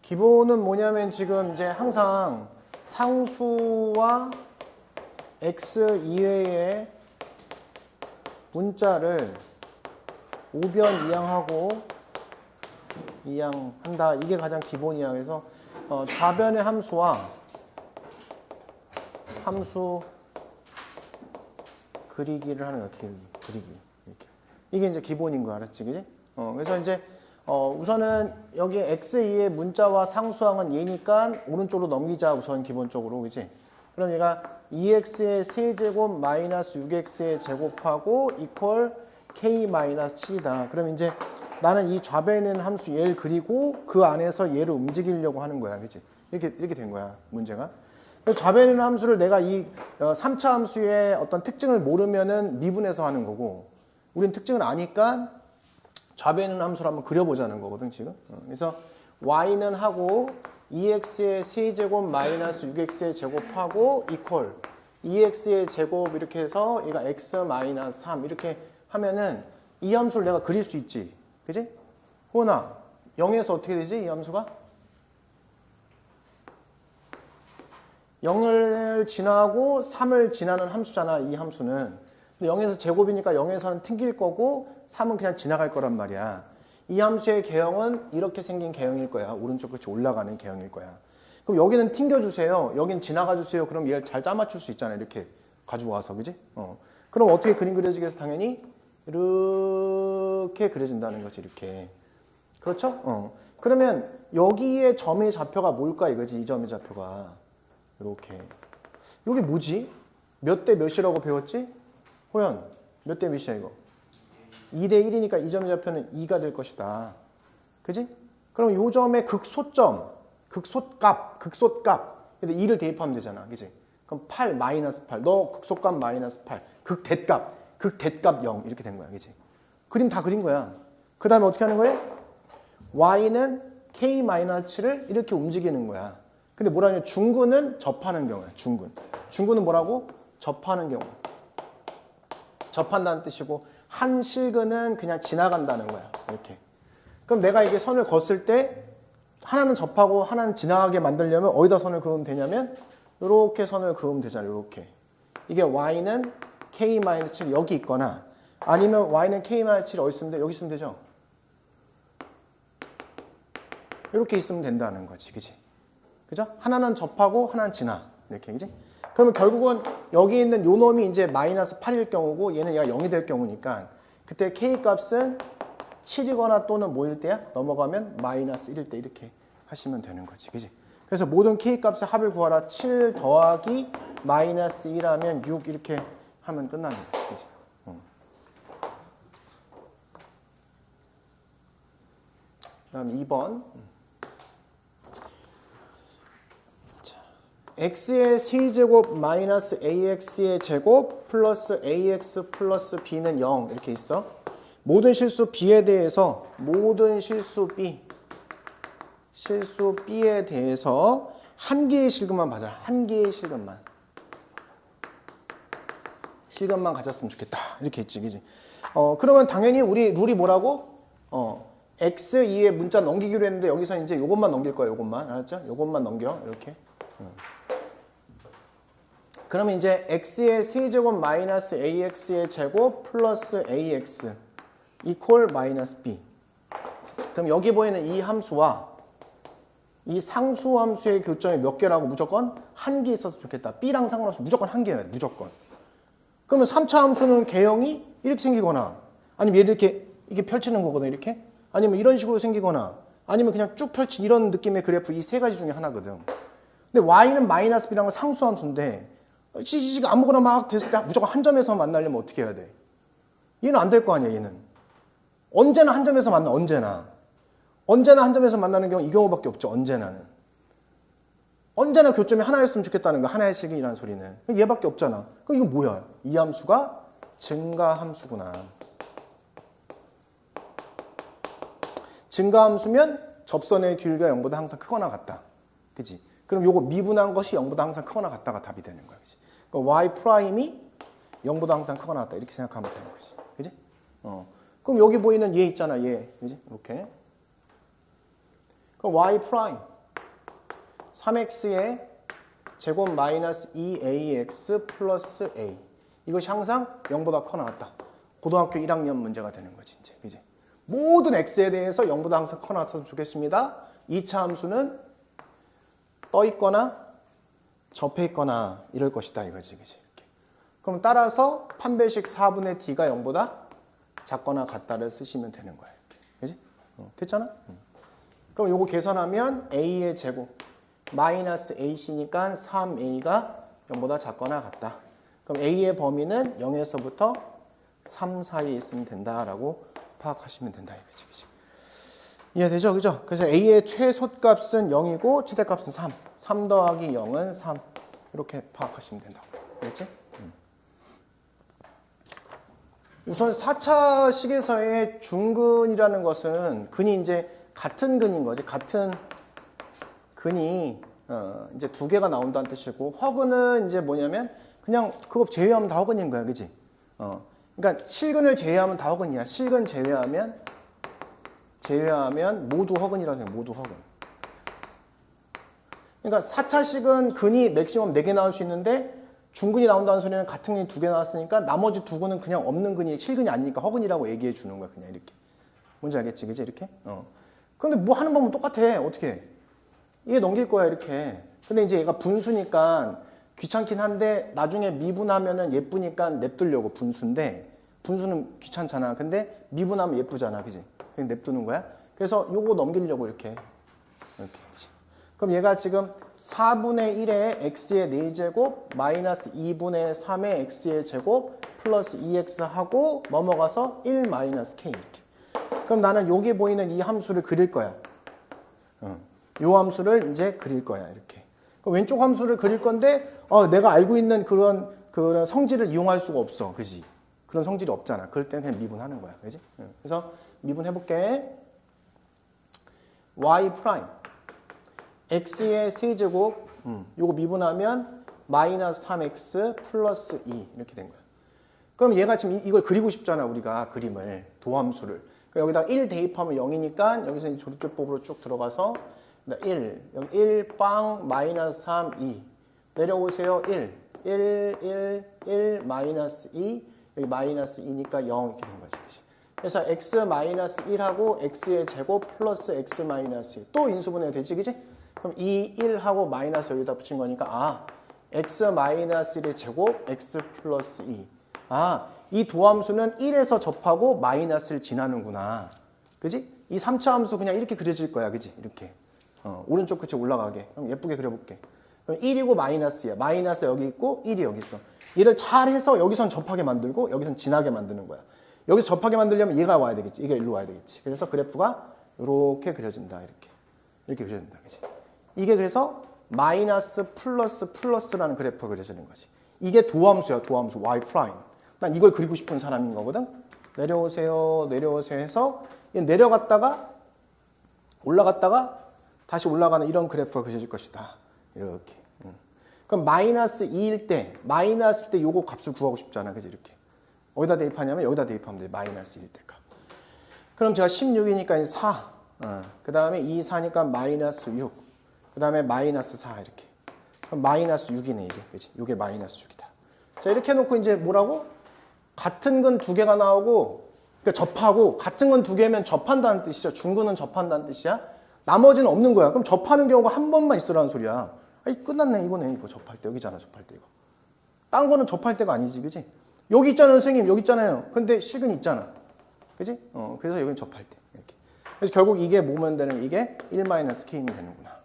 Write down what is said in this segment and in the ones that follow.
기본은 뭐냐면 지금 이제 항상 상수와 x 이외의 문자를 우변 이항하고 이항한다. 이게 가장 기본이야. 그래서 좌변의 함수와 함수 그리기를 하는 거야. 그리기. 이렇게. 이게 이제 기본인 거야. 알았지? 그지? 그래서 이제 우선은 여기 x2의 문자와 상수항은 얘니까 오른쪽으로 넘기자. 우선 기본적으로. 그지? 그럼 얘가 2x의 세제곱 마이너스 6x의 제곱하고 이퀄 k-7이다. 그럼 이제 나는 이 좌변에 있는 함수 얘를 그리고 그 안에서 얘를 움직이려고 하는 거야. 그치? 이렇게 된 거야. 문제가. 그래서 좌변에 있는 함수를 내가 이 3차 함수의 어떤 특징을 모르면은 미분해서 하는 거고, 우린 특징을 아니까 좌변에 있는 함수를 한번 그려보자는 거거든, 지금. 그래서 y는 하고 2x의 세제곱 마이너스 6x의 제곱하고 이퀄 2x의 제곱 이렇게 해서 얘가 x 마이너스 3 이렇게 하면은 이 함수를 내가 그릴 수 있지. 그지? 호은아, 0에서 어떻게 되지? 이 함수가? 0을 지나고 3을 지나는 함수잖아, 이 함수는. 근데 0에서 제곱이니까 0에서는 튕길 거고 3은 그냥 지나갈 거란 말이야. 이 함수의 개형은 이렇게 생긴 개형일 거야. 오른쪽 끝이 올라가는 개형일 거야. 그럼 여기는 튕겨주세요. 여긴 지나가주세요. 그럼 얘를 잘 짜맞출 수 있잖아. 이렇게 가지고 와서. 그지? 그럼 어떻게 그림 그려지겠어? 당연히 이렇게 그려진다는 거지. 이렇게. 그렇죠? 그러면 여기에 점의 좌표가 뭘까 이거지. 이 점의 좌표가. 이렇게. 이게 뭐지? 몇 대 몇이라고 배웠지? 호연, 몇 대 몇이야 이거? 2대 1이니까 이 점의 좌표는 2가 될 것이다. 그지? 그럼 요 점의 극소점, 극소값. 근데 2를 대입하면 되잖아. 그지? 그럼 8 마이너스 8. 너 극소값 마이너스 8. 극대값 0. 이렇게 된 거야. 그지? 그림 다 그린 거야. 그 다음에 어떻게 하는 거예요? y는 k-7을 이렇게 움직이는 거야. 근데 뭐라냐? 중근은 접하는 경우야. 중근은 뭐라고? 접하는 경우. 접한다는 뜻이고 한 실근은 그냥 지나간다는 거야. 이렇게. 그럼 내가 이게 선을 걷을 때 하나는 접하고 하나는 지나가게 만들려면 어디다 선을 그으면 되냐면 이렇게 선을 그으면 되잖아요. 이렇게. 이게 y는 k-7 여기 있거나 아니면 y는 k-7 어디 있으면 돼? 여기 있으면 되죠. 이렇게 있으면 된다는 거지. 그지? 그죠? 하나는 접하고 하나는 지나. 이렇게. 그지? 그러면 결국은 여기 있는 요 놈이 이제 마이너스 8일 경우고 얘는 얘가 0이 될 경우니까 그때 k 값은 7이거나 또는 뭐일 때야? 넘어가면 마이너스 1일 때 이렇게 하시면 되는 거지. 그지? 그래서 모든 k 값의 합을 구하라. 7 더하기 마이너스 1하면 6 이렇게 하면 끝나는 거지. 그지? 그다음 2번. x의 세제곱 마이너스 ax의 제곱 플러스 ax 플러스 b는 0 이렇게 있어. 모든 실수 b에 대해서 실수 b에 대해서 한 개의 실근만 받아라. 한 개의 실근만 가졌으면 좋겠다. 이렇게 했지. 그지? 그러면 당연히 우리 룰이 뭐라고? x2의 문자 넘기기로 했는데 여기서 이제 요것만 넘길 거야. 요것만. 알았죠? 요것만 넘겨. 이렇게. 그러면 이제 x의 세제곱 마이너스 ax의 제곱 플러스 ax 이퀄 마이너스 b. 그럼 여기 보이는 이 함수와 이 상수 함수의 교점이 몇 개라고? 무조건 한 개 있었으면 좋겠다. b랑 상관없이 무조건 한 개여야 돼. 무조건. 그러면 3차 함수는 개형이 이렇게 생기거나 아니면 얘를 이렇게 펼치는 거거든. 이렇게. 아니면 이런 식으로 생기거나 아니면 그냥 쭉 펼친 이런 느낌의 그래프 이 세 가지 중에 하나거든. 근데 y는 마이너스 b라는 건 상수 함수인데 CG가 아무거나 막 됐을 때 무조건 한 점에서 만나려면 어떻게 해야 돼? 얘는 안 될 거 아니야, 얘는. 언제나 한 점에서 만나, 언제나 한 점에서 만나는 경우 이 경우밖에 없죠, 언제나는. 언제나 교점이 하나였으면 좋겠다는 거, 하나의 식이라는 소리는. 얘밖에 없잖아. 그럼 이거 뭐야? 이 함수가 증가함수구나. 증가함수면 접선의 길이가 0보다 항상 크거나 같다. 그치? 그럼 요거 미분한 것이 0보다 항상 크거나 같다가 답이 되는 거야. 그치? 그러니까 y 프라임이 0보다 항상 크거나 같다. 이렇게 생각하면 되는 거지. 그지? 그럼 여기 보이는 얘 있잖아, 얘. 그지? 이렇게. 그럼 y 프라임. 3x의 제곱 마이너스 2ax 플러스 a. 이것이 항상 0보다 커 나왔다. 고등학교 1학년 문제가 되는 거지, 이제. 그지? 모든 x에 대해서 0보다 항상 커 나왔으면 좋겠습니다. 2차 함수는 떠 있거나 접해 있거나 이럴 것이다, 이거지. 그지? 이렇게. 그럼 따라서 판별식 4분의 d가 0보다 작거나 같다를 쓰시면 되는 거예요. 그지? 됐잖아? 그럼 요거 계산하면 a의 제곱 마이너스 ac니까 3a가 0보다 작거나 같다. 그럼 a의 범위는 0에서부터 3 사이에 있으면 된다라고 파악하시면 된다, 이거지. 그치? 이해되죠? 그죠? 그래서 a의 최소값은 0이고 최대값은 3. 3 더하기 0은 3. 이렇게 파악하시면 된다. 알겠지? 우선 4차 식에서의 중근이라는 것은 근이 이제 같은 근인 거지. 같은 근이 이제 두 개가 나온다는 뜻이고, 허근은 이제 뭐냐면 그냥 그거 제외하면 다 허근인 거야, 그지? 그러니까 실근을 제외하면 다 허근이야. 실근 제외하면 모두 허근이라고 해요. 모두 허근. 그러니까 4차식은 근이 맥시멈 4개 나올 수 있는데 중근이 나온다는 소리는 같은 근이 2개 나왔으니까 나머지 2근은 그냥 없는 근이 실근이 아니니까 허근이라고 얘기해 주는 거야, 그냥 이렇게. 뭔지 알겠지, 그지? 이렇게. 근데 뭐 하는 방법은 똑같아. 어떻게 해? 얘 넘길 거야, 이렇게. 근데 이제 얘가 분수니까 귀찮긴 한데 나중에 미분하면은 예쁘니까 냅두려고. 분수인데 분수는 귀찮잖아. 근데 미분하면 예쁘잖아, 그지? 그냥 냅두는 거야. 그래서 요거 넘기려고 이렇게. 그럼 얘가 지금 4분의 1의 x의 4제곱 마이너스 2분의 3의 x의 제곱 플러스 2x 하고 넘어가서 1 마이너스 k 이렇게. 그럼 나는 여기 보이는 이 함수를 그릴 거야. 요 함수를 이제 그릴 거야, 이렇게. 그럼 왼쪽 함수를 그릴 건데 내가 알고 있는 그런 성질을 이용할 수가 없어, 그지? 그런 성질이 없잖아. 그럴 때는 그냥 미분하는 거야, 그지? 그래서 미분해 볼게. y 프라임 x의 세제곱 요거 미분하면 마이너스 3x 플러스 2 이렇게 된 거야. 그럼 얘가 지금 이걸 그리고 싶잖아, 우리가 그림을, 도함수를. 그러니까 여기다 1 대입하면 0이니까 여기서 이제 조립법으로 쭉 들어가서 1, 여기 1, 빵, 마이너스 3, 2. 내려오세요, 1, 1, 마이너스 2, 여기 마이너스 2니까 0 이렇게 된 거지. 그래서 x 마이너스 1하고 x의 제곱 플러스 x 마이너스 2. 또 인수분해 되지, 그지? 그럼 이 1하고 마이너스 여기다 붙인 거니까 x 마이너스 1의 제곱 x 플러스 2. 이 도함수는 1에서 접하고 마이너스를 지나는구나. 그지? 이 3차 함수 그냥 이렇게 그려질 거야, 그지? 이렇게. 오른쪽 끝에 올라가게. 그럼 예쁘게 그려볼게. 그럼 1이고 마이너스야. 마이너스 여기 있고 1이 여기 있어. 얘를 잘 해서 여기선 접하게 만들고 여기선 지나게 만드는 거야. 여기서 접하게 만들려면 얘가 와야 되겠지. 이게 일로 와야 되겠지. 그래서 그래프가 이렇게 그려진다. 이렇게 그려진다. 그치? 이게 그래서 마이너스 플러스 플러스라는 그래프가 그려지는 거지. 이게 도함수야. 도함수. y 프라임. 난 이걸 그리고 싶은 사람인 거거든. 내려오세요. 해서 내려갔다가 올라갔다가 다시 올라가는 이런 그래프가 그려질 것이다. 이렇게. 그럼 마이너스 2일 때 요거 값을 구하고 싶잖아. 그지? 이렇게. 어디다 대입하냐면 여기다 대입하면 돼. 마이너스 1일 때 값. 그럼 제가 16이니까 4. 그 다음에 2, 4니까 마이너스 6. 그 다음에 마이너스 4 이렇게. 그럼 마이너스 6이네, 이게. 그지? 이게 마이너스 6이다. 자, 이렇게 해놓고 이제 뭐라고? 같은 근 2개가 나오고, 그러니까 접하고, 같은 근 2개면 접한다는 뜻이죠. 중근은 접한다는 뜻이야. 나머지는 없는 거야. 그럼 접하는 경우가 한 번만 있으라는 소리야. 끝났네, 이거네, 이거 접할 때. 여기잖아, 접할 때, 이거. 딴 거는 접할 때가 아니지, 그지? 여기 있잖아요, 선생님. 여기 있잖아요. 근데 실근 있잖아. 그지? 그래서 여기는 접할 때. 이렇게. 그래서 결국 이게 뭐면 되는, 이게 1-k는 되는구나.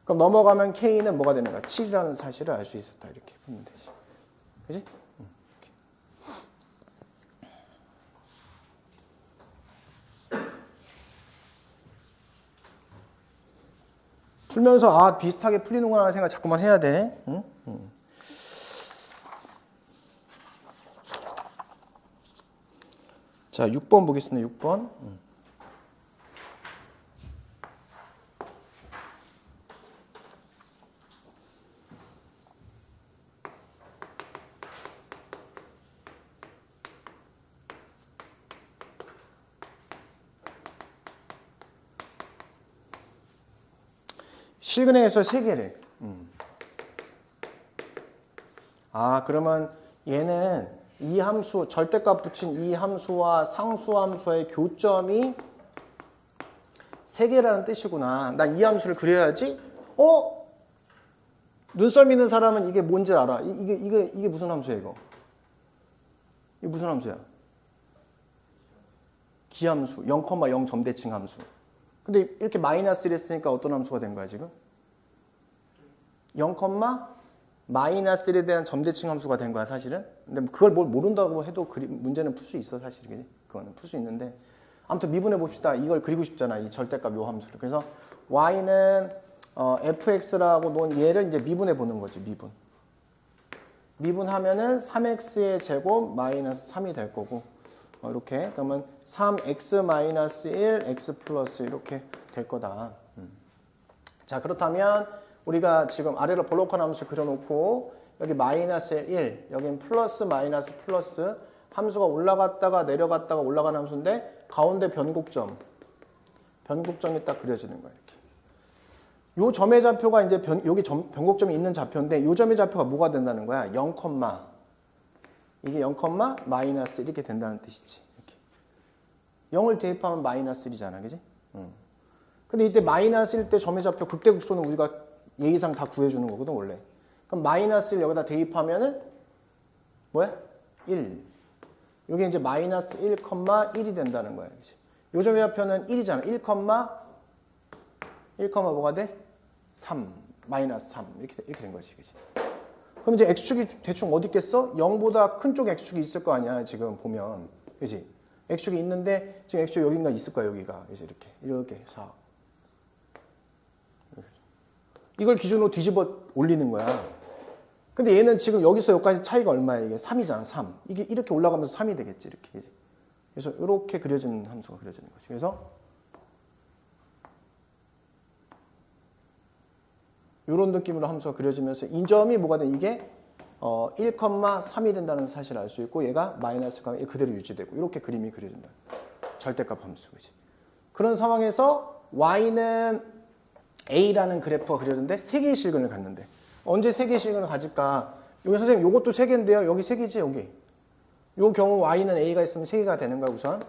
그럼 넘어가면 k는 뭐가 되는가? 7이라는 사실을 알 수 있었다. 이렇게 보면 되지. 그지? 풀면서 비슷하게 풀리는구나 하는 생각 자꾸만 해야 돼. 응? 자, 6번 보겠습니다. 6번. 실근행에서 3개를. 아, 그러면 얘는 이 함수, 절대값 붙인 이 함수와 상수함수의 교점이 3개라는 뜻이구나. 난 이 함수를 그려야지. 눈썰 미는 사람은 이게 뭔지 알아. 이게 무슨 함수야, 이거? 이게 무슨 함수야? 기함수, 0,0 점대칭 함수. 근데 이렇게 마이너스를 했으니까 어떤 함수가 된 거야, 지금? 0, 마이너스에 대한 점대칭 함수가 된 거야, 사실은. 근데 그걸 뭘 모른다고 해도 문제는 풀 수 있어, 사실. 그거는 풀 수 있는데. 아무튼 미분해 봅시다. 이걸 그리고 싶잖아, 이 절대값 요 함수를. 그래서 y는 fx라고 놓은 얘를 이제 미분해 보는 거지, 미분. 미분하면은 3x의 제곱 마이너스 3이 될 거고, 이렇게. 그러면 3x 마이너스 1, x 플러스 이렇게 될 거다. 자, 그렇다면 우리가 지금 아래로 볼록한 함수 그려놓고 여기 마이너스 1, 여긴 플러스 마이너스 플러스 함수가 올라갔다가 내려갔다가 올라가는 함수인데 가운데 변곡점이 딱 그려지는 거예요. 이렇게. 요 점의 좌표가 이제 여기 변곡점이 있는 좌표인데 요 점의 좌표가 뭐가 된다는 거야? 0, 이게 0, 마이너스 이렇게 된다는 뜻이지. 이렇게. 0을 대입하면 마이너스 1이잖아, 그지? 근데 이때 마이너스일 때 점의 좌표 극대극소는 우리가 예의상 다 구해주는 거거든, 원래. 그럼 마이너스를 여기다 대입하면은 뭐야? 1. 이게 이제 마이너스 1,1이 된다는 거야. 그치? 요 점의 좌표는 1이잖아. 1, 뭐가 돼? 3. 마이너스 3. 이렇게 된 거지, 그치? 그럼 이제 x축이 대충 어디 있겠어? 0보다 큰 쪽 x축이 있을 거 아니야, 지금 보면. 그치? x축이 있는데, 지금 x축이 여기인가 있을 거야, 여기가. 이제 이렇게. 4. 이걸 기준으로 뒤집어 올리는 거야. 근데 얘는 지금 여기서 여기까지 차이가 얼마야? 이게 3이잖아, 3. 이게 이렇게 올라가면서 3이 되겠지, 이렇게. 그래서 이렇게 그려지는 함수가 그려지는 거지. 그래서 이런 느낌으로 함수가 그려지면서 이 점이 뭐가 돼? 이게 1,3이 된다는 사실을 알 수 있고 얘가 마이너스 그대로 유지되고 이렇게 그림이 그려진다. 절대값 함수. 그치? 그런 상황에서 y는 A라는 그래프가 그려졌는데 3개의 실근을 갖는데 언제 3개의 실근을 가질까? 여기 선생님 요것도 3개인데요. 여기 3개지 여기. 요 경우 y는 A가 있으면 3개가 되는 거야 우선.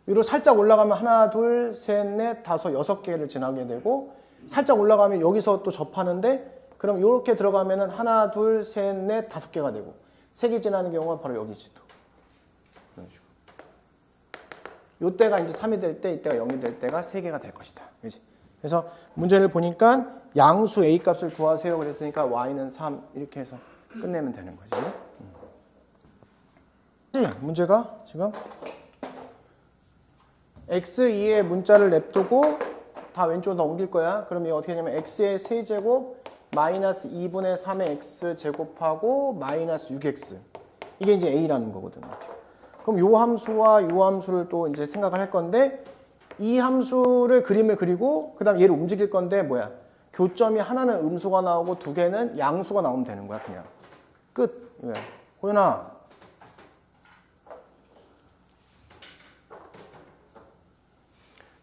위로 살짝 올라가면 하나, 둘, 셋, 넷, 다섯, 6개를 지나게 되고 살짝 올라가면 여기서 또 접하는데 그럼 이렇게 들어가면은 하나, 둘, 셋, 넷, 5개가 되고 3개 지나는 경우가 바로 여기지 또. 요때가 이제 3이 될 때 이때가 0이 될 때가 3개가 될 것이다. 그렇지? 그래서 문제를 보니까 양수 A 값을 구하세요 그랬으니까 y는 3 이렇게 해서 끝내면 되는 거지. 그치? 문제가 지금 x2의 문자를 냅두고 다 왼쪽으로 옮길 거야. 그럼 이게 어떻게 되냐면 x의 세제곱 마이너스 2분의 3의 x 제곱하고 마이너스 6x 이게 이제 a라는 거거든. 그럼 요 함수와 요 함수를 또 이제 생각을 할 건데 이 함수를 그림을 그리고 그 다음 얘를 움직일 건데 뭐야? 교점이 하나는 음수가 나오고 2개는 양수가 나오면 되는 거야 그냥. 끝. 왜? 호연아.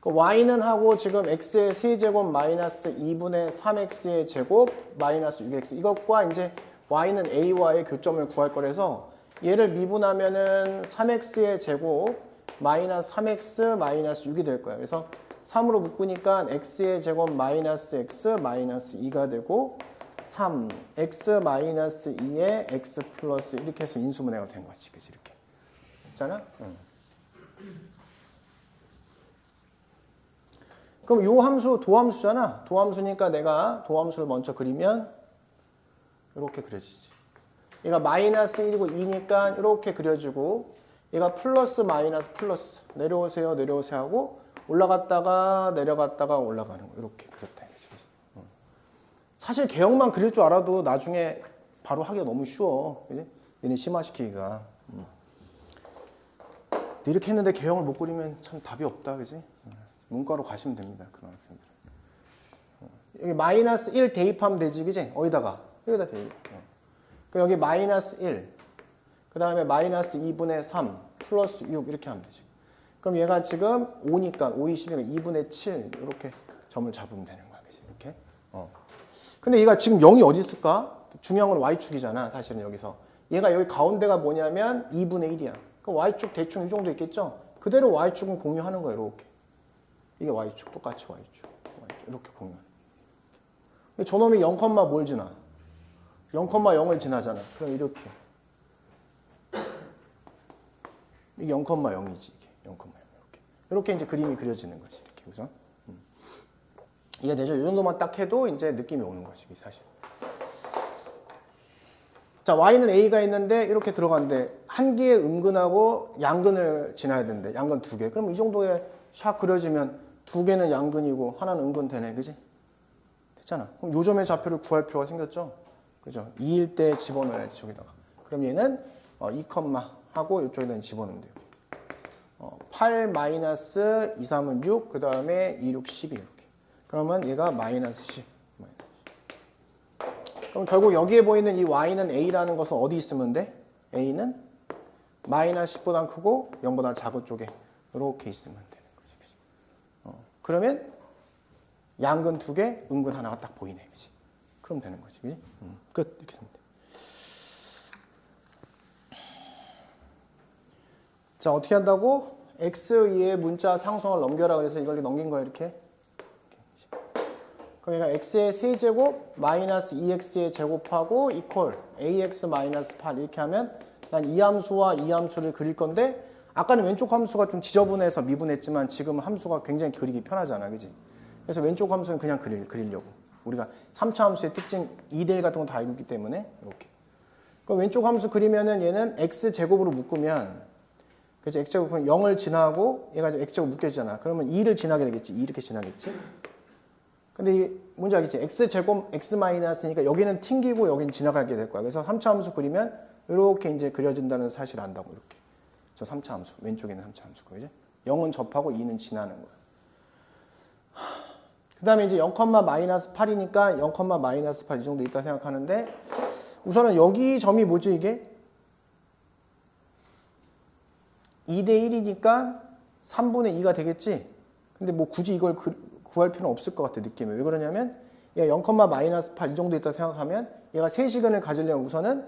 y는 하고 지금 x의 세제곱 마이너스 2분의 3x의 제곱 마이너스 6x 이것과 이제 y는 a와의 교점을 구할 거라서 얘를 미분하면은 3x의 제곱 마이너스 3x 마이너스 6이 될 거야. 그래서 3으로 묶으니까 x의 제곱 마이너스 x 마이너스 2가 되고 3 x 마이너스 2에 x 플러스 이렇게 해서 인수분해가 된 거지. 그치? 이렇게. 있잖아? 응. 그럼 요 함수 도함수잖아. 도함수니까 내가 도함수를 먼저 그리면 이렇게 그려지지. 얘가 마이너스 1이고 2니까 이렇게 그려지고 얘가 플러스 마이너스 플러스 내려오세요 내려오세요 하고 올라갔다가 내려갔다가 올라가는 거 이렇게 그렸다. 사실 개형만 그릴 줄 알아도 나중에 바로 하기가 너무 쉬워. 그지? 얘네 심화시키기가. 이렇게 했는데 개형을 못 그리면 참 답이 없다. 그지? 문과로 가시면 됩니다. 그런 학생들. 여기 마이너스 1 대입하면 되지, 그지? 어디다가? 여기다 대입. 여기 마이너스 1. 그 다음에 마이너스 2분의 3 플러스 6 이렇게 하면 되지. 그럼 얘가 지금 5니까 5, 20이니까 2분의 7 이렇게 점을 잡으면 되는 거야. 그치? 이렇게. 근데 얘가 지금 0이 어디 있을까? 중요한 건 y축이잖아. 사실은 여기서. 얘가 여기 가운데가 뭐냐면 2분의 1이야. 그럼 y축 대충 이 정도 있겠죠? 그대로 y축은 공유하는 거예요. 이렇게. 이게 y축. 똑같이 y축. 이렇게 공유하는. 근데 저놈이 0, 뭘 지나? 0,0을 지나잖아. 그럼 이렇게. 이게 0,0이지. 이게 0,0 이렇게. 이렇게 이제 그림이 그려지는 거지. 이렇게 우선. 이해되죠? 이 정도만 딱 해도 이제 느낌이 오는 거지, 사실. 자, y는 a가 있는데 이렇게 들어갔는데 한 개의 음근하고 양근을 지나야 되는데 양근 두 개. 그럼 이 정도에 샥 그려지면 두 개는 양근이고 하나는 음근 되네, 그지? 됐잖아. 그럼 요점의 좌표를 구할 필요가 생겼죠? 그죠? 2일 때 집어넣어야지, 저기다가. 그럼 얘는 2, 하고 이쪽에다 집어넣으면 돼요. 8 마이너스 2, 3은 6, 그 다음에 2, 6, 12 이렇게. 그러면 얘가 마이너스 10. 그럼 결국 여기에 보이는 이 y는 a라는 것은 어디 있으면 돼? a는 마이너스 10보다 크고 0보다 작은 쪽에 이렇게 있으면 되는 거지. 그치? 그러면 양근 두 개, 음근 하나가 딱 보이네. 그치? 그럼 되는 거지. 그치? 끝. 이렇게 되면 돼. 자, 어떻게 한다고? x2의 문자 상성을 넘겨라 그래서 이걸 넘긴 거야, 이렇게. 그러니까 x의 세제곱 마이너스 2x의 제곱하고 이퀄 ax 마이너스 8 이렇게 하면 난 이 함수와 이 함수를 그릴 건데 아까는 왼쪽 함수가 좀 지저분해서 미분했지만 지금 함수가 굉장히 그리기 편하잖아, 그지? 그래서 왼쪽 함수는 그냥 그리려고. 우리가 3차 함수의 특징 2대1 같은 거 다 알고 있기 때문에 이렇게. 그럼 왼쪽 함수 그리면은 얘는 x제곱으로 묶으면 그래서 x제곱은 0을 지나고 얘가 x제곱 묶여지잖아. 그러면 2를 지나게 되겠지. 2 이렇게 지나겠지. 근데 이게 뭔지 알겠지? x제곱 x 마이너스니까 여기는 튕기고 여기는 지나가게 될 거야. 그래서 3차 함수 그리면 이렇게 이제 그려진다는 사실을 안다고 이렇게. 저 3차 함수. 왼쪽에는 3차 함수고 그지? 0은 접하고 2는 지나는 거야. 그 다음에 이제 0, 마이너스 8이니까 0, 마이너스 8 이 정도 있다 생각하는데 우선은 여기 점이 뭐지 이게? 2대 1이니까 3분의 2가 되겠지? 근데 뭐 굳이 이걸 구할 필요는 없을 것 같아, 느낌이. 왜 그러냐면, 얘가 0, 마이너스 8 이 정도 있다 생각하면, 얘가 3시간을 가지려면 우선은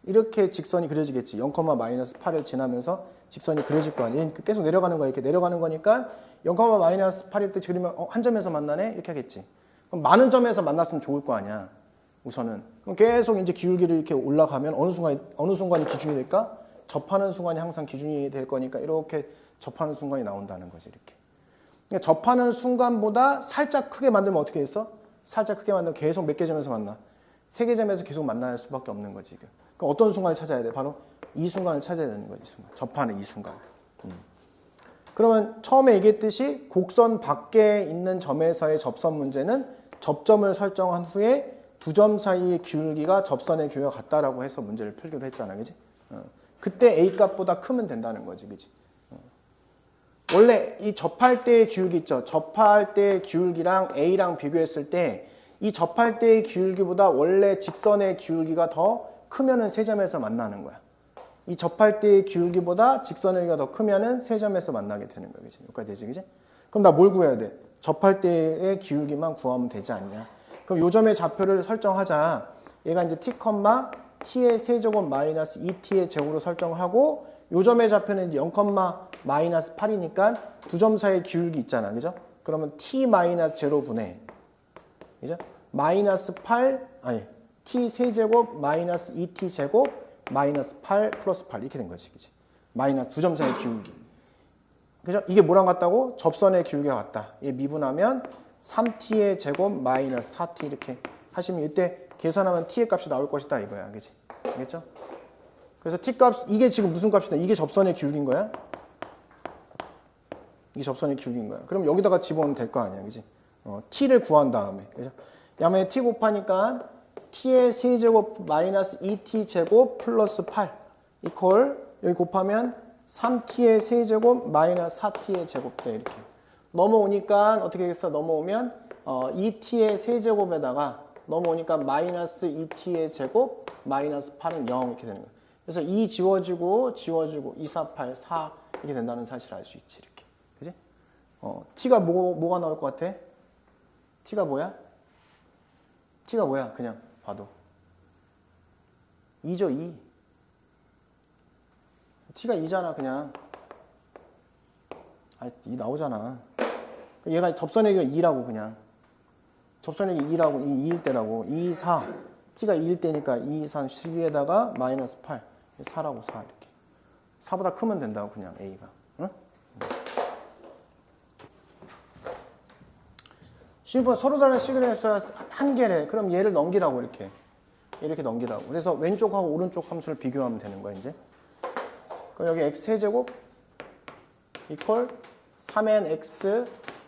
이렇게 직선이 그려지겠지. 0, 마이너스 8을 지나면서 직선이 그려질 거 아니야. 계속 내려가는 거야. 이렇게 내려가는 거니까 0, 마이너스 8일 때 그리면 한 점에서 만나네? 이렇게 하겠지. 그럼 많은 점에서 만났으면 좋을 거 아니야. 우선은. 그럼 계속 이제 기울기를 이렇게 올라가면 어느 순간이 기준이 될까? 접하는 순간이 항상 기준이 될 거니까 이렇게 접하는 순간이 나온다는 거지, 이렇게. 그러니까 접하는 순간보다 살짝 크게 만들면 어떻게 했어? 살짝 크게 만들면 계속 몇 개 점에서 만나? 3개 점에서 계속 만날 수밖에 없는 거지, 지금. 그럼 어떤 순간을 찾아야 돼? 바로 이 순간을 찾아야 되는 거지, 순간. 접하는 이 순간. 그러면 처음에 얘기했듯이 곡선 밖에 있는 점에서의 접선 문제는 접점을 설정한 후에 두 점 사이의 기울기가 접선의 기울기가 같다라고 해서 문제를 풀기로 했잖아, 그지? 그때 A 값보다 크면 된다는 거지, 그지? 원래 이 접할 때의 기울기 있죠? 접할 때의 기울기랑 A랑 비교했을 때 이 접할 때의 기울기보다 원래 직선의 기울기가 더 크면은 세 점에서 만나는 거야. 이 접할 때의 기울기보다 직선의 기울기가 더 크면은 세 점에서 만나게 되는 거야, 그지? 여기까지 되지, 그지? 그럼 나 뭘 구해야 돼? 접할 때의 기울기만 구하면 되지 않냐? 그럼 요 점의 좌표를 설정하자. 얘가 이제 t, t의 세제곱 마이너스 2t의 제곱으로 설정하고 요 점의 좌표는 이제 0, 마이너스 8이니까 두 점 사이의 기울기 있잖아. 그죠? 그러면 t 마이너스 제로분의 그죠? 마이너스 8 아니 t 세제곱 마이너스 2t 제곱 마이너스 8 플러스 8 이렇게 된 거지. 그지? 마이너스 두 점 사이의 기울기. 그죠? 이게 뭐랑 같다고? 접선의 기울기가 같다. 얘 미분하면 3t의 제곱 마이너스 4t 이렇게 하시면 이때 계산하면 t의 값이 나올 것이다 이거야. 그지? 알겠죠? 그래서 t 값 이게 지금 무슨 값이다? 이게 접선의 기울기인 거야? 이게 접선의 기울기인 거야. 그럼 여기다가 집어넣으면 될 거 아니야. 그지? t를 구한 다음에. 그죠? 야만에 t 곱하니까 t의 세제곱 마이너스 2t 제곱 플러스 8 이퀄 여기 곱하면 3t의 세제곱 마이너스 4t의 제곱 돼 이렇게. 넘어오니까 어떻게 되겠어? 넘어오면 2t의 세제곱에다가 넘어오니까 마이너스 2t의 제곱 마이너스 8은 0 이렇게 되는 거야. 그래서 2 지워지고 2, 4, 8, 4 이렇게 된다는 사실을 알 수 있지 이렇게. 그지? t가 뭐가 나올 것 같아? t가 뭐야? t가 뭐야? 그냥 봐도 2죠, 2. t가 2잖아, 그냥. 아, 2 나오잖아. 얘가 접선의 기가 2라고, 그냥. 접선의 기 2라고, 2일 때라고. 2, 4. t가 2일 때니까 2, 3, 12에다가 마이너스 8. 4라고, 4. 이렇게. 4보다 크면 된다고, 그냥, a가. 응? 서로 다른 시그널에서 한 개래. 그럼 얘를 넘기라고, 이렇게 넘기라고. 그래서 왼쪽하고 오른쪽 함수를 비교하면 되는 거야, 이제. 그럼 여기 x 세제곱 이퀄 3nx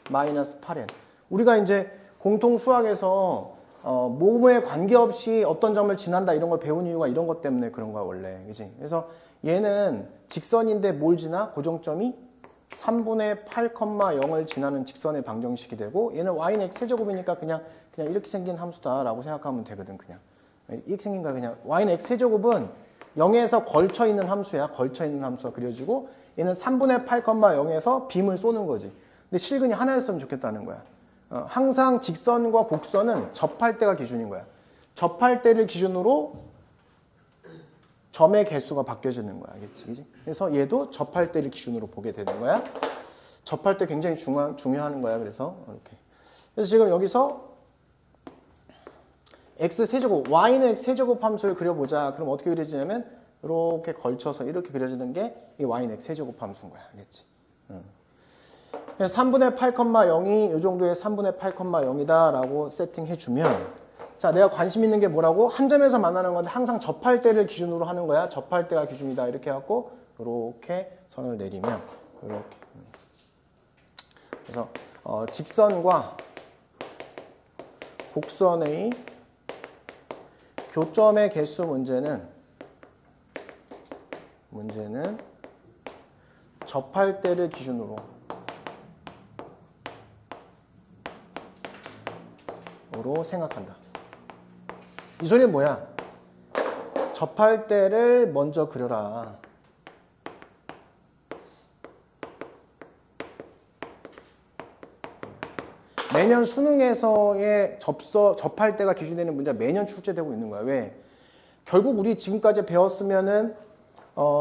마이너스 8n. 우리가 이제 공통 수학에서 모음에 관계없이 어떤 점을 지난다 이런 걸 배운 이유가 이런 것 때문에 그런 거야, 원래. 그지? 그래서 얘는 직선인데 뭘 지나? 고정점이 3분의 8,0을 지나는 직선의 방정식이 되고, 얘는 y는 x 세제곱이니까 그냥 이렇게 생긴 함수다라고 생각하면 되거든, 그냥. 이렇게 생긴 거야, 그냥. y는 x 세제곱은 0에서 걸쳐 있는 함수야. 걸쳐 있는 함수가 그려지고, 얘는 3분의 8,0에서 빔을 쏘는 거지. 근데 실근이 하나였으면 좋겠다는 거야. 항상 직선과 곡선은 접할 때가 기준인 거야. 접할 때를 기준으로 점의 개수가 바뀌어지는 거야. 알겠지? 그치? 그래서 얘도 접할 때를 기준으로 보게 되는 거야. 접할 때 굉장히 중요한 거야. 그래서 이렇게. 그래서 지금 여기서 x 세제곱, y는 x 세제곱 함수를 그려보자. 그럼 어떻게 그려지냐면 이렇게 걸쳐서 이렇게 그려지는 게 이 y는 x 세제곱 함수인 거야. 알겠지? 3분의 8,0이 이 정도의 3분의 8,0이다 라고 세팅해주면, 자, 내가 관심 있는 게 뭐라고? 한 점에서 만나는 건데 항상 접할 때를 기준으로 하는 거야. 접할 때가 기준이다. 이렇게 해갖고 이렇게 선을 내리면 이렇게. 그래서 직선과 곡선의 교점의 개수 문제는 접할 때를 기준으로 생각한다. 이 소리는 뭐야? 접할 때를 먼저 그려라. 매년 수능에서의 접할 때가 기준되는 문제가 매년 출제되고 있는 거야. 왜? 결국 우리 지금까지 배웠으면은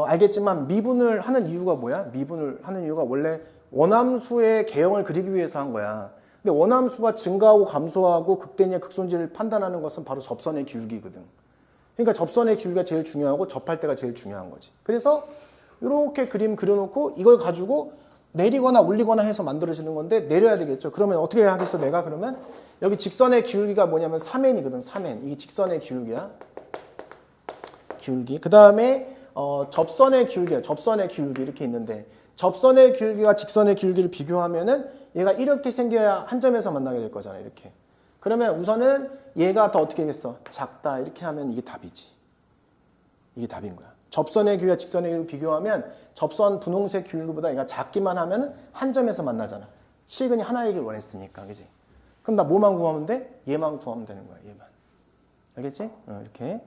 알겠지만 미분을 하는 이유가 뭐야? 미분을 하는 이유가 원래 원함수의 개형을 그리기 위해서 한 거야. 근데 원함수가 증가하고 감소하고 극대냐 극손질을 판단하는 것은 바로 접선의 기울기거든. 그러니까 접선의 기울기가 제일 중요하고 접할 때가 제일 중요한 거지. 그래서 이렇게 그림 그려놓고 이걸 가지고 내리거나 올리거나 해서 만들어지는 건데 내려야 되겠죠. 그러면 어떻게 하겠어? 내가 그러면 여기 직선의 기울기가 뭐냐면 3n이거든. 3n. 이게 직선의 기울기야. 기울기. 그 다음에 접선의 기울기야. 접선의 기울기 이렇게 있는데 접선의 기울기와 직선의 기울기를 비교하면은 얘가 이렇게 생겨야 한 점에서 만나게 될 거잖아. 이렇게. 그러면 우선은 얘가 더 어떻게 하겠어? 작다. 이렇게 하면 이게 답이지. 이게 답인 거야. 접선의 기울기와 직선의 기울기를 비교하면 접선 분홍색 기울기보다 얘가 작기만 하면 한 점에서 만나잖아. 실근이 하나이길 원했으니까. 그지? 그럼 나 뭐만 구하면 돼? 얘만 구하면 되는 거야. 얘만. 알겠지? 이렇게.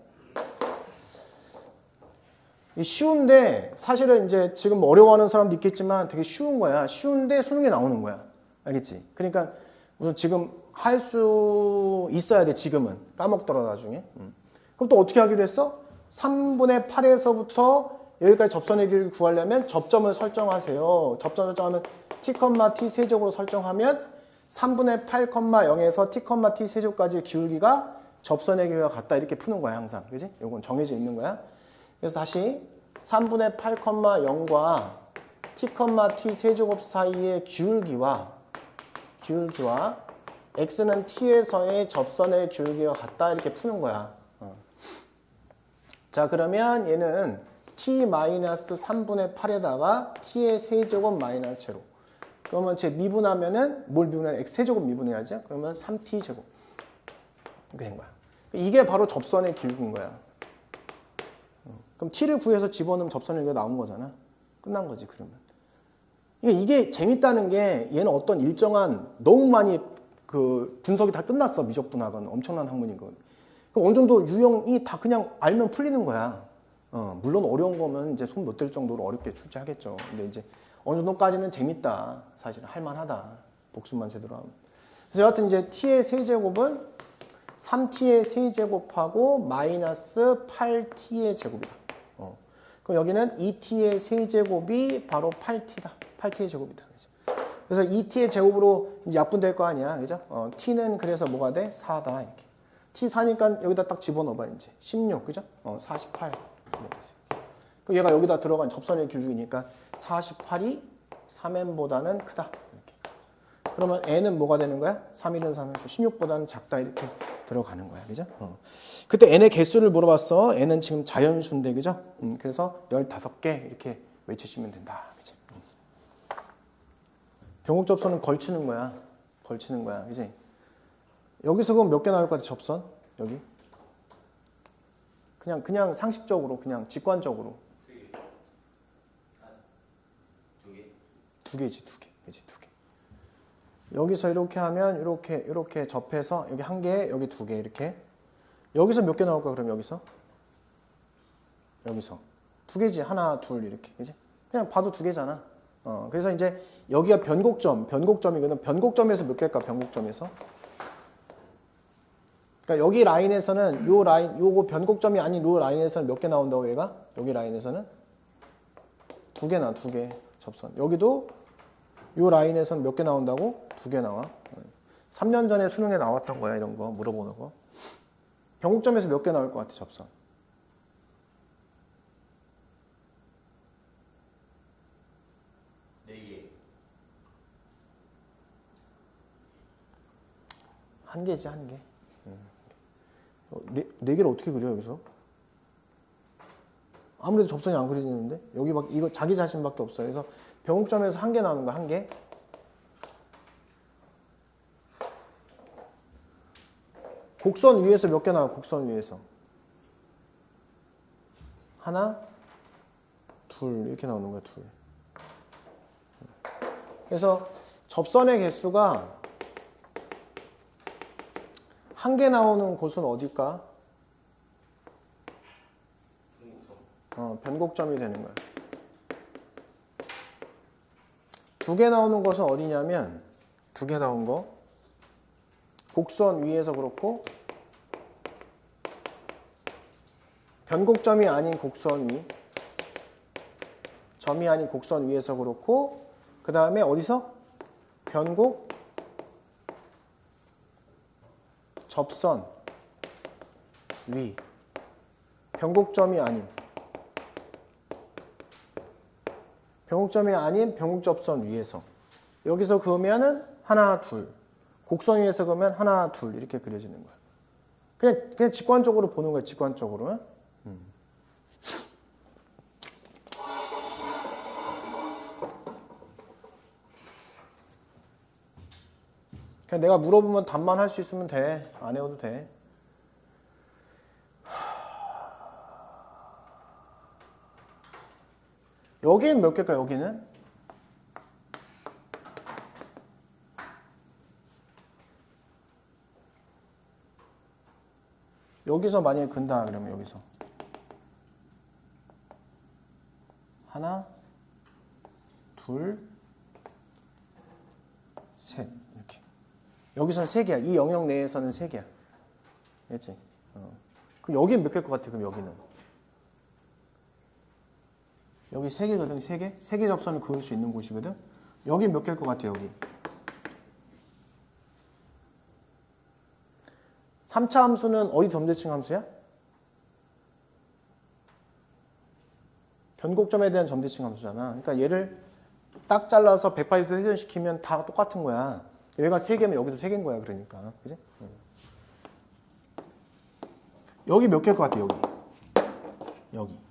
쉬운데 사실은 이제 지금 어려워하는 사람도 있겠지만 되게 쉬운 거야. 쉬운데 수능에 나오는 거야. 알겠지? 그러니까 우선 지금 할 수 있어야 돼. 지금은. 까먹더라 나중에. 그럼 또 어떻게 하기로 했어? 3분의 8에서부터 여기까지 접선의 길이를 구하려면 접점을 설정하세요. 접점 설정하면 t, t 세제곱으로 설정하면 3분의 8,0에서 t, t 세제곱까지의 기울기가 접선의 길이와 같다. 이렇게 푸는 거야 항상. 그지? 이건 정해져 있는 거야. 그래서 다시 3분의 8,0과 t, t 세제곱 사이의 기울기와 x는 t에서의 접선의 기울기가 같다. 이렇게 푸는 거야. 자, 그러면 얘는 t-3분의 8에다가 t의 세제곱 마이너스 제로. 그러면 제 미분하면은 뭘 미분해? x 세제곱 미분해야지. 그러면 3t제곱. 이렇게 된 거야. 이게 바로 접선의 기울기인 거야. 그럼 t를 구해서 집어넣으면 접선의 기울기가 나온 거잖아. 끝난 거지, 그러면. 이게 재밌다는 게 얘는 어떤 일정한 너무 많이 그 분석이 다 끝났어. 미적분학은 엄청난 학문이거든. 그럼 어느 정도 유형이 다 그냥 알면 풀리는 거야. 물론 어려운 거면 이제 손 못 댈 정도로 어렵게 출제하겠죠. 근데 이제 어느 정도까지는 재밌다. 사실은 할만하다. 복습만 제대로 하면. 그래서 여하튼 이제 t의 세제곱은 3t의 세제곱하고 마이너스 8t의 제곱이다. 그럼 여기는 2t의 세제곱이 바로 8t다. 8t의 제곱이다. 그래서 2t의 제곱으로 이제 약분될 거 아니야. 그죠? t는 그래서 뭐가 돼? 4다. 이렇게. t 4니까 여기다 딱 집어넣어봐, 이제. 16, 그죠? 48. 그럼 얘가 여기다 들어간 접선의 규칙이니까 48이 3n보다는 크다. 이렇게. 그러면 n은 뭐가 되는 거야? 3이든 3, 16보다는 작다. 이렇게 들어가는 거야. 그죠? 그때 n의 개수를 물어봤어. n은 지금 자연수인데, 그죠? 그래서 15개 이렇게 외치시면 된다. 그죠? 병국 접선은 걸치는 거야. 걸치는 거야. 그지? 여기서 그럼 몇 개 나올 것 같아, 접선? 여기? 그냥 상식적으로, 그냥 직관적으로. 두 개지, 두 개. 그지, 두 개. 여기서 이렇게 하면, 이렇게 접해서, 여기 한 개, 여기 두 개, 이렇게. 여기서 몇 개 나올까, 그럼 여기서? 여기서. 두 개지, 하나, 둘, 이렇게. 그지? 그냥 봐도 두 개잖아. 그래서 이제 여기가 변곡점이거든. 변곡점에서 몇 개일까, 변곡점에서? 그러니까 여기 라인에서는 요거 변곡점이 아닌 요 라인에서는 몇 개 나온다고 얘가? 여기 라인에서는 두 개나, 두 개 접선. 여기도 요 라인에서는 몇 개 나온다고? 두 개 나와. 3년 전에 수능에 나왔던 거야, 이런 거 물어보는 거. 변곡점에서 몇 개 나올 것 같아, 접선? 한 개지, 한 개. 네 개를 어떻게 그려, 여기서? 아무래도 접선이 안 그려지는데? 여기 막, 이거 자기 자신밖에 없어요. 그래서 변곡점에서 한 개 나오는 거야, 한 개. 곡선 위에서 몇 개 나와, 곡선 위에서? 하나, 둘, 이렇게 나오는 거야, 둘. 그래서 접선의 개수가 한 개 나오는 곳은 어딜까? 변곡점이 되는 거야. 두 개 나오는 곳은 어디냐면, 두 개 나온 거. 곡선 위에서 그렇고, 변곡점이 아닌 곡선 위. 점이 아닌 곡선 위에서 그렇고, 그 다음에 어디서? 변곡, 접선, 위. 변곡점이 아닌. 변곡점이 아닌 변곡접선 위에서. 여기서 그으면은 하나, 둘. 곡선 위에서 그으면 하나, 둘. 이렇게 그려지는 거야. 그냥 직관적으로 보는 거야, 직관적으로. 그냥 내가 물어보면 답만 할 수 있으면 돼. 안 해도 돼. 여기는 몇 개일까, 여기는? 여기서 만약에 근다, 그러면 여기서. 하나, 둘, 셋. 이렇게. 여기서는 세 개야. 이 영역 내에서는 세 개야. 알겠지? 그럼 여기는 몇 개일 것 같아, 그럼 여기는? 여기 세 개거든, 세 개? 세 개 접선을 그을 수 있는 곳이거든? 여기 몇 개일 것 같아, 여기? 3차 함수는 어디 점대칭 함수야? 변곡점에 대한 점대칭 함수잖아. 그러니까 얘를 딱 잘라서 180도 회전시키면 다 똑같은 거야. 얘가 3개면 여기도 3개인 거야, 그러니까. 그지? 여기 몇 개일 것 같아, 여기? 여기.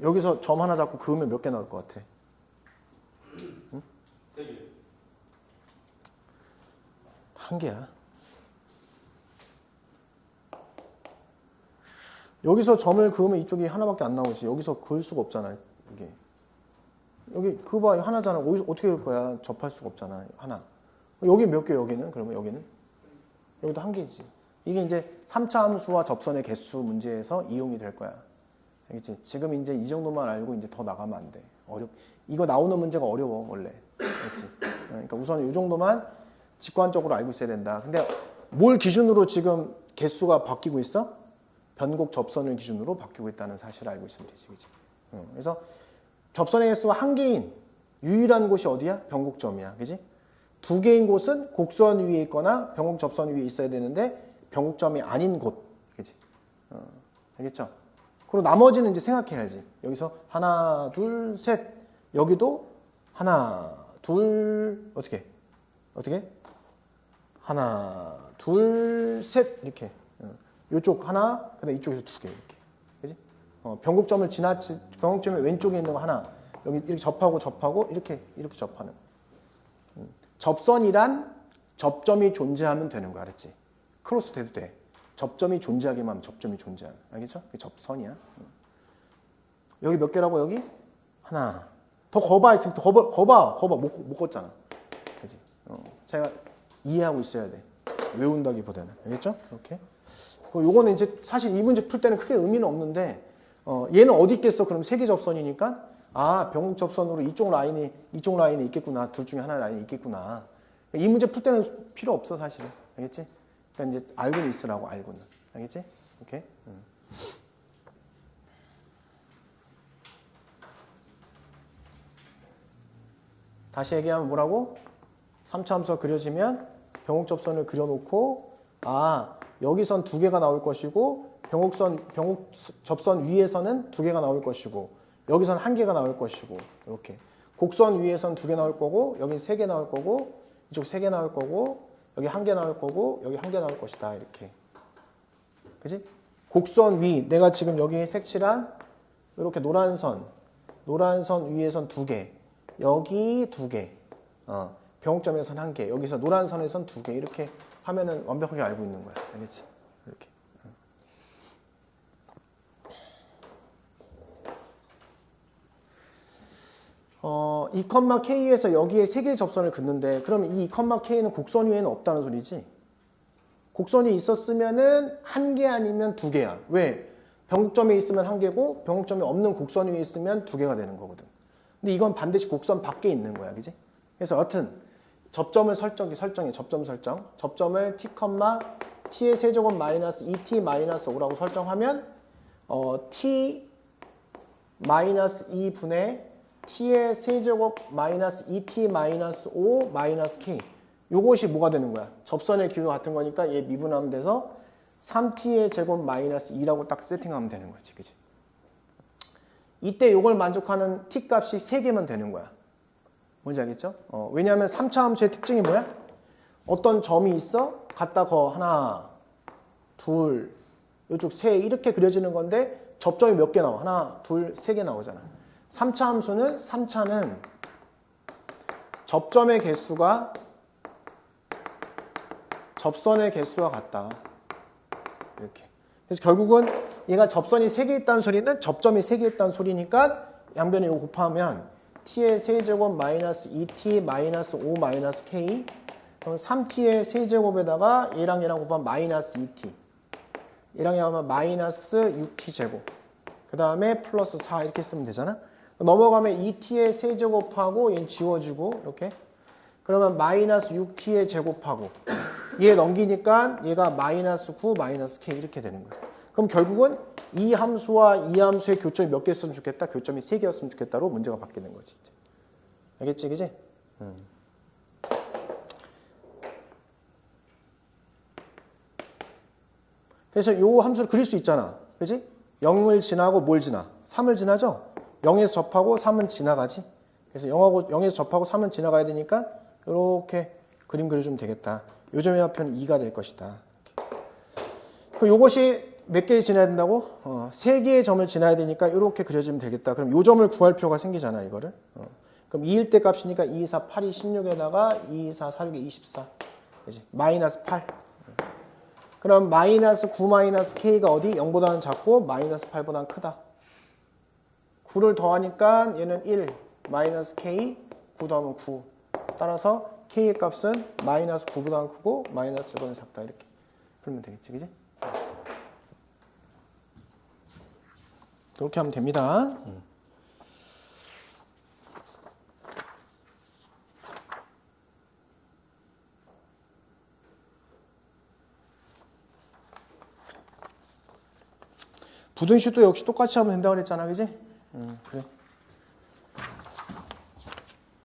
여기서 점 하나 잡고 그으면 몇 개 나올 것 같아? 응? 3개. 한 개야. 여기서 점을 그으면 이쪽이 하나밖에 안 나오지. 여기서 그을 수가 없잖아, 이게. 여기 그봐 하나잖아. 어떻게 그을 거야? 접할 수가 없잖아, 하나. 여기 몇 개, 여기는? 그러면 여기는? 여기도 한 개지. 이게 이제 3차 함수와 접선의 개수 문제에서 이용이 될 거야. 알겠지? 지금 이제 이 정도만 알고 이제 더 나가면 안 돼. 이거 나오는 문제가 어려워, 원래. 알겠지? 그러니까 우선 이 정도만 직관적으로 알고 있어야 된다. 근데 뭘 기준으로 지금 개수가 바뀌고 있어? 변곡 접선을 기준으로 바뀌고 있다는 사실을 알고 있으면 되지. 그치? 그래서 접선의 개수가 한 개인 유일한 곳이 어디야? 변곡점이야. 그지? 두 개인 곳은 곡선 위에 있거나 변곡 접선 위에 있어야 되는데 변곡점이 아닌 곳. 그지? 알겠죠? 그리고 나머지는 이제 생각해야지. 여기서 하나, 둘, 셋. 여기도 하나, 둘, 어떻게? 하나, 둘, 셋. 이렇게. 이쪽 하나, 그다음 이쪽에서 두 개. 이렇게. 그지? 변곡점의 왼쪽에 있는 거 하나. 여기 이렇게 접하고 이렇게 접하는. 접선이란 접점이 존재하면 되는 거 알았지? 크로스 돼도 돼. 접점이 존재하기만 하면 접점이 존재하는. 알겠죠? 그게 접선이야. 여기 몇 개라고 여기? 하나. 더 거봐 있으면 거봐. 못 걷잖아. 그지? 제가 이해하고 있어야 돼. 외운다기보다는. 알겠죠? 이렇게. 요거는 이제 사실 이 문제 풀 때는 크게 의미는 없는데, 얘는 어디 있겠어? 그럼 세 개 접선이니까, 변곡 접선으로 이쪽 라인이 있겠구나. 둘 중에 하나의 라인이 있겠구나. 이 문제 풀 때는 필요 없어, 사실은. 알겠지? 그러니까 이제 알고는 있으라고, 알고는. 알겠지? 오케이? 다시 얘기하면 뭐라고? 3차 함수가 그려지면 변곡 접선을 그려놓고, 여기선 두 개가 나올 것이고, 변곡 접선 위에서는 두 개가 나올 것이고, 여기선 한 개가 나올 것이고, 이렇게. 곡선 위에선 두 개 나올 거고, 여기 세 개 나올 거고, 이쪽 세 개 나올 거고, 여기 한 개 나올 거고, 여기 한 개 나올 것이다. 이렇게. 그지? 곡선 위, 내가 지금 여기 색칠한 이렇게 노란 선 위에선 두 개, 여기 두 개, 변곡점에선 한 개, 여기서 노란 선에선 두 개, 이렇게 하면은 완벽하게 알고 있는 거야. 알겠지? 이렇게. 이 컴마 K에서 여기에 세 개의 접선을 긋는데, 그러면 이 컴마 K는 곡선 위에는 없다는 소리지? 곡선이 있었으면은 한 개 아니면 두 개야. 왜? 변곡점에 있으면 한 개고, 변곡점이 없는 곡선 위에 있으면 두 개가 되는 거거든. 근데 이건 반드시 곡선 밖에 있는 거야. 그지? 그래서 여튼, 접점을 설정해. 접점 설정. 접점을 t, t의 세제곱 마이너스 2t 마이너스 5라고 설정하면, t 마이너스 2분의 t의 세제곱 마이너스 2t 마이너스 5 마이너스 k. 요것이 뭐가 되는 거야? 접선의 길이가 같은 거니까 얘 미분하면 돼서 3t의 제곱 마이너스 2라고 딱 세팅하면 되는 거지. 그치? 이때 요걸 만족하는 t 값이 3개면 되는 거야. 뭔지 알겠죠? 왜냐하면 3차 함수의 특징이 뭐야? 어떤 점이 있어? 갖다 하나, 둘, 요쪽 세 이렇게 그려지는 건데 접점이 몇 개 나와? 하나, 둘, 세 개 나오잖아. 3차 함수는 3차는 접점의 개수가 접선의 개수와 같다. 이렇게. 그래서 결국은 얘가 접선이 3개 있다는 소리는 접점이 3개 있다는 소리니까 양변에 이거 곱하면 t의 세제곱 마이너스 2t 마이너스 5 마이너스 k, 그럼 3t의 세제곱에다가 얘랑 곱하면 마이너스 2t, 얘랑 하면 마이너스 6t 제곱, 그 다음에 플러스 4 이렇게 쓰면 되잖아. 넘어가면 2t의 세제곱하고 얘는 지워주고 이렇게, 그러면 마이너스 6t의 제곱하고 얘 넘기니까 얘가 마이너스 9 마이너스 k 이렇게 되는 거야. 그럼 결국은 이 함수와 이 함수의 교점이 몇 개였으면 좋겠다? 교점이 3개였으면 좋겠다로 문제가 바뀌는 거지. 알겠지? 그지? 그래서 이 함수를 그릴 수 있잖아. 그지? 0을 지나고 뭘 지나? 3을 지나죠? 0에서 접하고 3은 지나가지. 그래서 0에서 접하고 3은 지나가야 되니까 이렇게 그림 그려주면 되겠다. 요 점의 합표는 2가 될 것이다. 그럼 이것이 몇 개 지나야 된다고? 3개의 점을 지나야 되니까 이렇게 그려주면 되겠다. 그럼 요 점을 구할 필요가 생기잖아, 이거를. 그럼 2일 때 값이니까 2, 2, 4, 8이 16에다가 2, 2, 4, 4, 6에 24. 그치? 마이너스 8. 그럼 마이너스 9 마이너스 k가 어디? 0보다는 작고 마이너스 8보다는 크다. 9를 더하니까 얘는 1, 마이너스 k, 9 더하면 9. 따라서 k의 값은 마이너스 9보다는 크고 마이너스 1보다는 작다. 이렇게 풀면 되겠지, 그지? 이렇게 하면 됩니다. 부등식도 역시 똑같이 하면 된다고 그랬잖아, 그지? 그래.